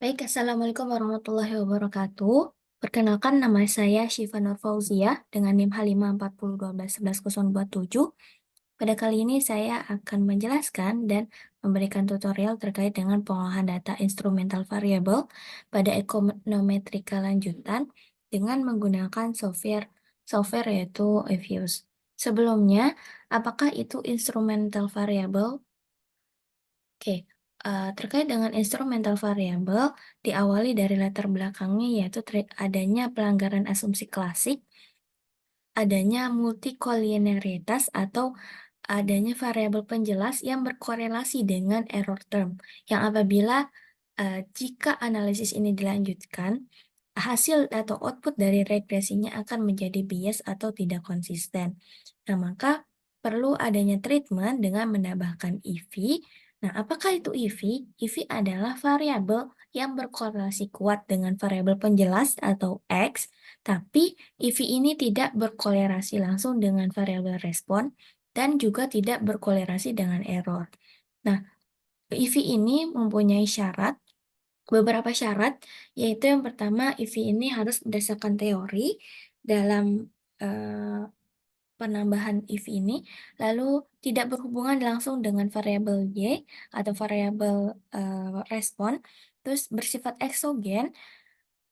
Baik, Assalamualaikum warahmatullahi wabarakatuh. Perkenalkan, nama saya Syifa Nur Fauzia dengan NIM H540121127. Pada kali ini saya akan menjelaskan dan memberikan tutorial terkait dengan pengolahan data instrumental variable pada ekonometrika lanjutan dengan menggunakan software yaitu eViews. Sebelumnya, apakah itu instrumental variable? Oke, terkait dengan instrumental variable, diawali dari latar belakangnya yaitu adanya pelanggaran asumsi klasik, adanya multikolinearitas atau adanya variabel penjelas yang berkorelasi dengan error term, yang apabila jika analisis ini dilanjutkan, hasil atau output dari regresinya akan menjadi bias atau tidak konsisten. Nah, maka perlu adanya treatment dengan menambahkan EV. Nah, apakah itu EV? EV adalah variabel yang berkorelasi kuat dengan variabel penjelas atau X, tapi EV ini tidak berkorelasi langsung dengan variabel respon dan juga tidak berkorelasi dengan error. Nah, EV ini mempunyai beberapa syarat, yaitu yang pertama EV ini harus berdasarkan teori dalam penambahan if ini, lalu tidak berhubungan langsung dengan variabel Y atau variabel respon, terus bersifat eksogen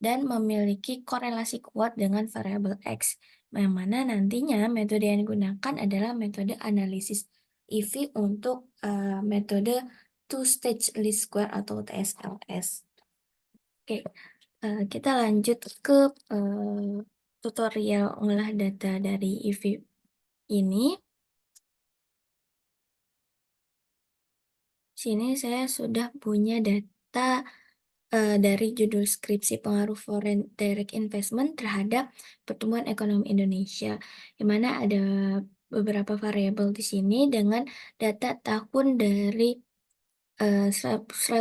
dan memiliki korelasi kuat dengan variabel X. Yang mana nantinya metode yang digunakan adalah metode analisis EV untuk metode two-stage least square atau TSLS. Oke, kita lanjut ke tutorial olah data dari EV ini. Sini saya sudah punya data dari judul skripsi pengaruh foreign direct investment terhadap pertumbuhan ekonomi Indonesia, di mana ada beberapa variabel di sini dengan data tahun dari 1999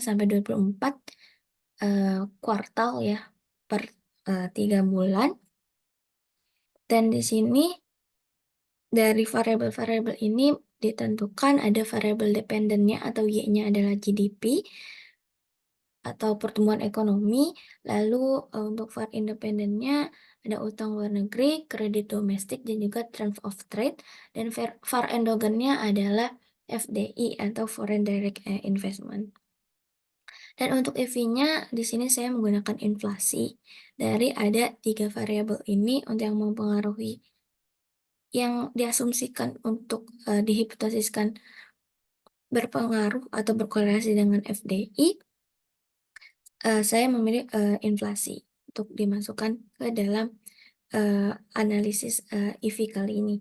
sampai 24 kuartal ya per 3 bulan. Dan di sini dari variabel-variabel ini ditentukan ada variabel dependennya atau Y-nya adalah GDP atau pertumbuhan ekonomi. Lalu untuk var independennya ada utang luar negeri, kredit domestik, dan juga terms of trade. Dan var endogennya adalah FDI atau foreign direct investment. Dan untuk EV-nya di sini saya menggunakan inflasi. Dari ada 3 variabel ini untuk yang mempengaruhi yang diasumsikan untuk dihipotesiskan berpengaruh atau berkorelasi dengan FDI, saya memilih inflasi untuk dimasukkan ke dalam analisis EV kali ini.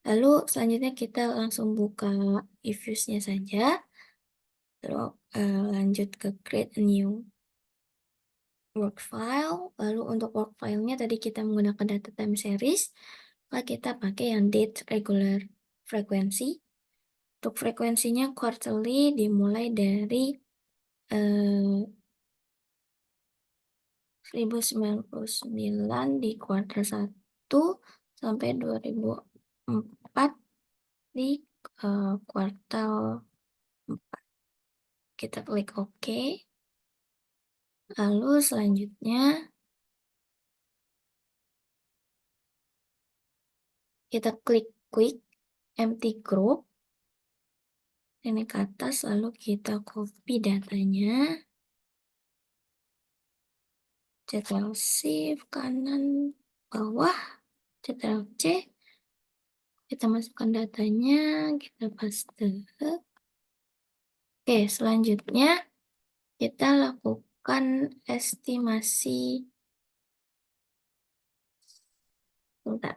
Lalu selanjutnya kita langsung buka EViews-nya saja, lalu lanjut ke create a new work file. Lalu untuk work file-nya tadi kita menggunakan data time series, maka kita pakai yang date regular frequency. Untuk frekuensinya quarterly dimulai dari 1099 di kuartal 1 sampai 2004 di kuartal 4. Kita klik OK. Lalu selanjutnya kita klik quick empty group. Ini ke atas, lalu kita copy datanya. Ctrl Shift kanan bawah, Ctrl C. Kita masukkan datanya, kita paste. Oke, selanjutnya kita lakukan estimasi. Bentar.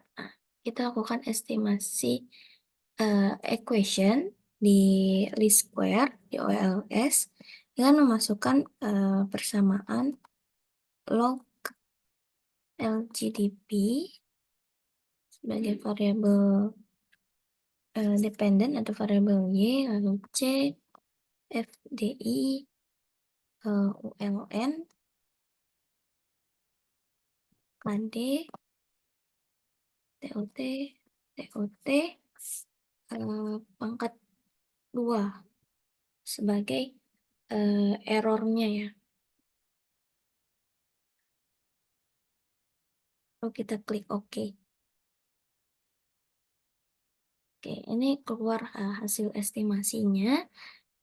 Kita lakukan estimasi equation di least square di OLS dengan memasukkan persamaan log LGDP sebagai variabel dependent atau variabel Y, lalu C, FDI, ULN, KD, TOT, TOT, pangkat 2 sebagai errornya ya. Lalu kita klik OK. Oke, ini keluar hasil estimasinya.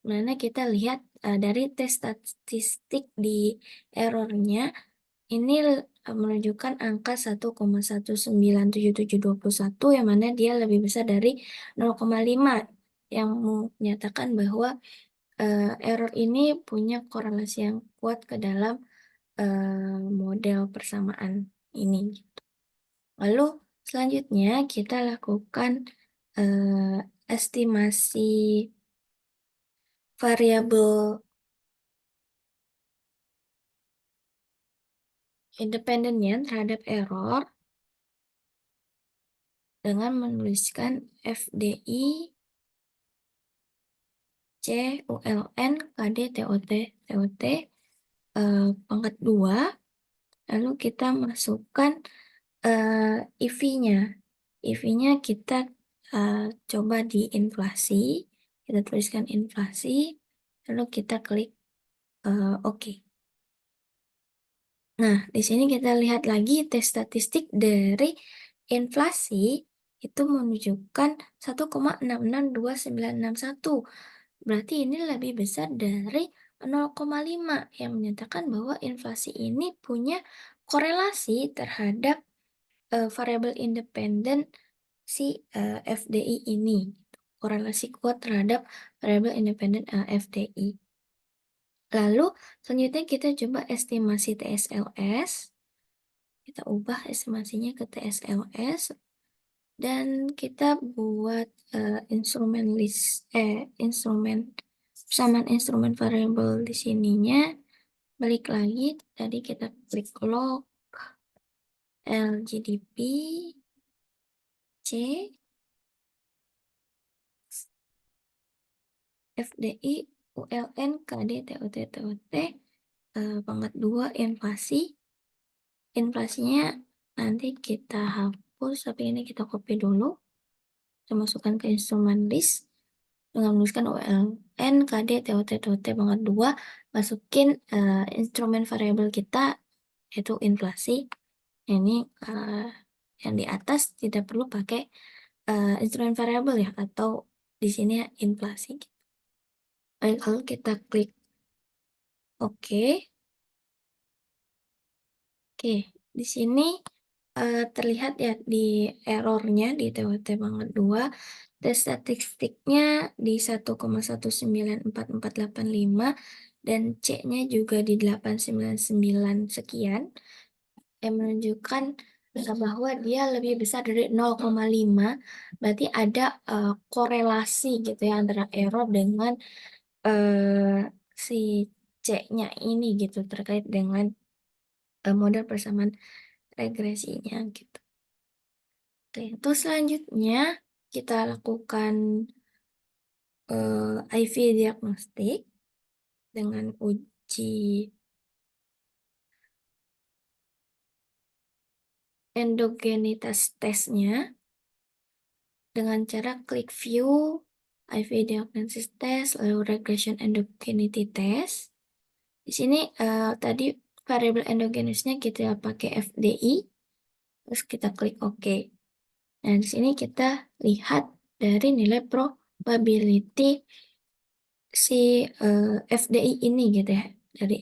Mana kita lihat dari tes statistik di errornya, ini menunjukkan angka 1,1977721 yang mana dia lebih besar dari 0,5 yang menyatakan bahwa error ini punya korelasi yang kuat ke dalam model persamaan ini. Lalu selanjutnya kita lakukan estimasi variabel independennya terhadap error dengan menuliskan FDI, C, ULN, KD, TOT, pangkat 2, lalu kita masukkan IV-nya. IV-nya kita coba di inflasi, kita tuliskan inflasi, lalu kita klik OK. Nah, di sini kita lihat lagi tes statistik dari inflasi itu menunjukkan 1,662961. Berarti ini lebih besar dari 0,5 yang menyatakan bahwa inflasi ini punya korelasi terhadap variabel independen si FDI ini. Korelasi kuat terhadap variabel independen FDI. Lalu selanjutnya kita coba estimasi TSLS. Kita ubah estimasinya ke TSLS dan kita buat instrumen persamaan instrumen variabel di sininya. Balik lagi, tadi kita klik log LGDP C FDI ULN KD TOT pangkat 2 inflasi. Inflasinya nanti kita hapus, tapi ini kita copy dulu. Kita masukkan ke instrumen list dengan menuliskan ULN KD TOT pangkat 2, masukin instrumen variabel kita yaitu inflasi. Ini yang di atas tidak perlu pakai instrumen variabel ya, atau di sini inflasi. Lalu kita klik OK. Oke, di sini terlihat ya di errornya di TOT pangkat 2, tes statistiknya di 1,1944485 dan C-nya juga di 899 sekian, yang menunjukkan bahwa dia lebih besar dari 0,5. Berarti ada korelasi gitu ya antara error dengan si C-nya ini gitu terkait dengan model persamaan regresinya gitu. Oke, terus selanjutnya kita lakukan IV diagnostik dengan uji endogenitas tesnya dengan cara klik view IV diagnosis test lalu regression endogenity test. Di sini tadi variabel endogenisnya kita pakai FDI, terus kita klik OK. Nah, di sini kita lihat dari nilai probability si FDI ini gitu ya, dari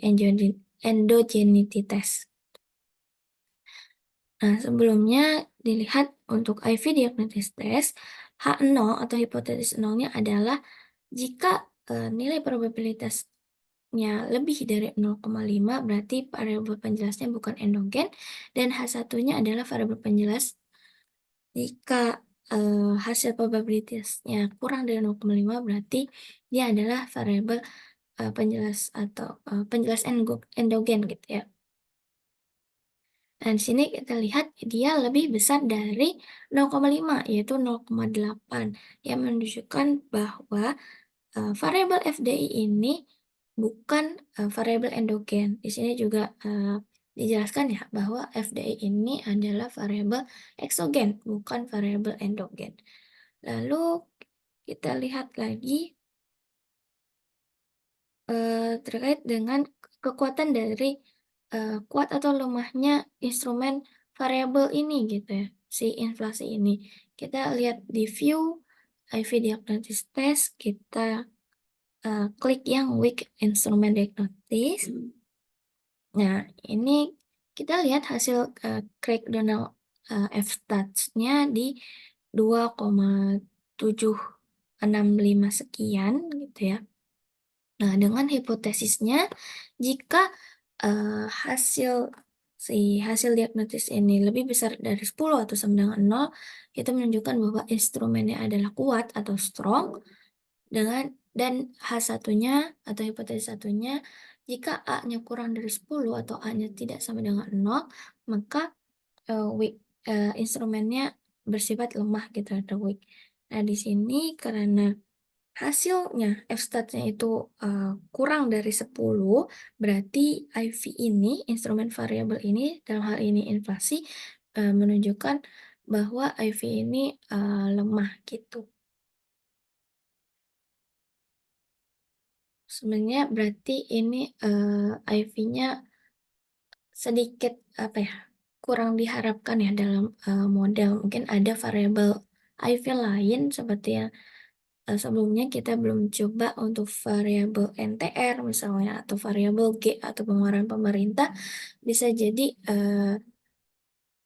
endogeneity test. Nah, sebelumnya dilihat untuk IV diagnosis test, H0 atau hipotesis nolnya adalah jika nilai probabilitasnya lebih dari 0,5 berarti variabel penjelasnya bukan endogen, dan H1-nya adalah variabel penjelas. Jika hasil probabilitasnya kurang dari 0,5 berarti dia adalah variabel penjelas atau penjelas endogen gitu ya. Dan di sini kita lihat dia lebih besar dari 0,5 yaitu 0,8 yang menunjukkan bahwa variabel FDI ini bukan variabel endogen. Di sini juga dijelaskan ya bahwa FDI ini adalah variabel eksogen, bukan variabel endogen. Lalu kita lihat lagi terkait dengan kekuatan dari, kuat atau lemahnya instrumen variabel ini gitu ya, si inflasi ini. Kita lihat di view IV diagnosis test, kita, klik yang weak instrument diagnosis. Nah, ini kita lihat hasil, crackdown, f-stats-nya di 2,765 sekian gitu ya. Nah, dengan hipotesisnya jika, hasil diagnosis ini lebih besar dari 10 atau sama dengan 0, itu menunjukkan bahwa instrumennya adalah kuat atau strong. Dan H1-nya atau hipotesis satunya, jika A-nya kurang dari 10 atau A-nya tidak sama dengan 0, maka, weak, instrumennya bersifat lemah gitu atau weak. Nah, di sini karena hasilnya f-stats-nya itu, kurang dari 10, berarti IV ini, instrumen variabel ini, dalam hal ini inflasi, menunjukkan bahwa IV ini, lemah gitu. Sebenarnya berarti ini, IV-nya sedikit, apa ya, kurang diharapkan ya dalam, model. Mungkin ada variabel IV lain seperti yang, sebelumnya kita belum coba untuk variabel NTR misalnya, atau variabel G atau pengeluaran pemerintah, bisa jadi,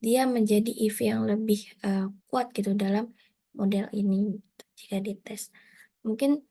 dia menjadi IV yang lebih, kuat gitu dalam model ini, jika dites. Mungkin,